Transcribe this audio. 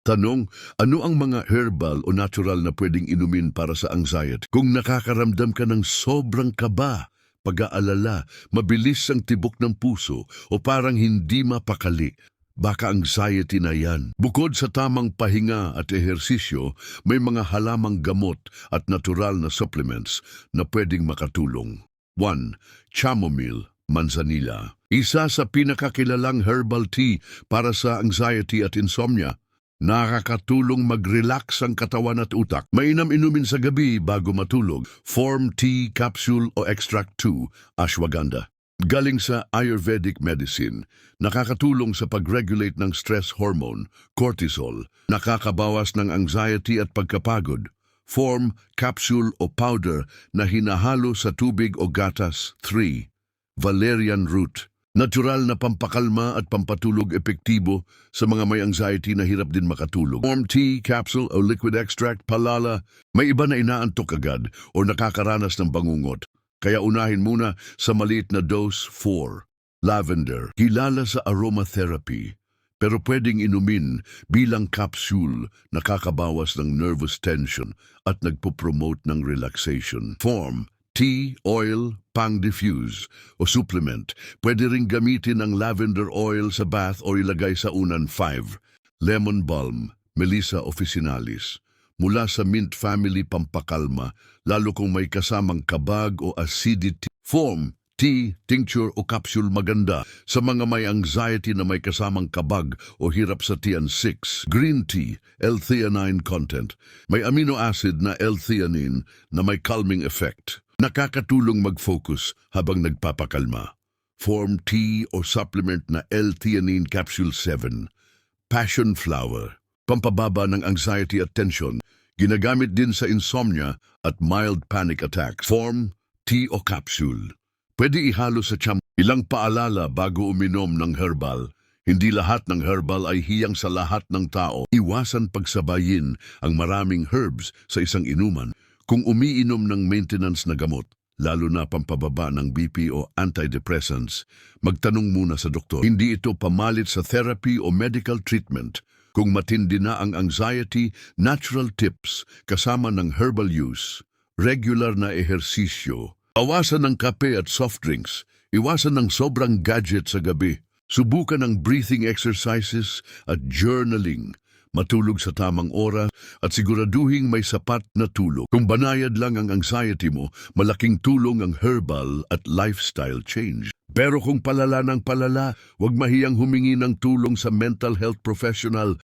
Tanong, ano ang mga herbal o natural na pwedeng inumin para sa anxiety? Kung nakakaramdam ka ng sobrang kaba, pag-aalala, mabilis ang tibok ng puso o parang hindi mapakali, baka anxiety na yan. Bukod sa tamang pahinga at ehersisyo, may mga halamang gamot at natural na supplements na pwedeng makatulong. 1. Chamomile, manzanilla. Isa sa pinakakilalang herbal tea para sa anxiety at insomnia. Nakakatulong mag-relax ang katawan at utak. Mainam inumin sa gabi bago matulog. Form tea capsule o extract 2, ashwagandha. Galing sa Ayurvedic medicine, nakakatulong sa pag-regulate ng stress hormone, cortisol, nakakabawas ng anxiety at pagkapagod. Form capsule o powder na hinahalo sa tubig o gatas. 3. Valerian root. Natural na pampakalma at pampatulog epektibo sa mga may anxiety na hirap din makatulog. Form tea, capsule o liquid extract, palala, may iba na inaantok agad o nakakaranas ng bangungot. Kaya unahin muna sa maliit na dose. 4. Lavender, kilala sa aromatherapy, pero pwedeng inumin bilang capsule, nakakabawas ng nervous tension at nagpo-promote ng relaxation. Form tea, oil, pang-diffuse o supplement. Pwede ring gamitin ang lavender oil sa bath o ilagay sa unan. 5. Lemon balm, Melissa officinalis. Mula sa mint family, pampakalma, lalo kung may kasamang kabag o acidity. Form tea, tincture o capsule, maganda sa mga may anxiety na may kasamang kabag o hirap sa tiyan. 6. Green tea, L-theanine content. May amino acid na L-theanine na may calming effect. Nakakatulong mag-focus habang nagpapakalma. Form tea o supplement na L-theanine capsule. 7. Passion flower, pampababa ng anxiety at tension. Ginagamit din sa insomnia at mild panic attacks. Form tea o capsule. Pwede ihalo sa Ilang paalala bago uminom ng herbal. Hindi lahat ng herbal ay hiyang sa lahat ng tao. Iwasan pagsabayin ang maraming herbs sa isang inuman. Kung umiinom ng maintenance na gamot, lalo na pampababa ng BP o antidepressants, magtanong muna sa doktor. Hindi ito pamalit sa therapy o medical treatment. Kung matindi na ang anxiety, natural tips kasama ng herbal use, regular na ehersisyo, awasan ng kape at soft drinks, iwasan ng sobrang gadget sa gabi, subukan ng breathing exercises at journaling, matulog sa tamang oras at siguraduhing may sapat na tulog. Kung banayad lang ang anxiety mo, malaking tulong ang herbal at lifestyle change. Pero kung palala ng palala, huwag mahiyang humingi ng tulong sa mental health professional.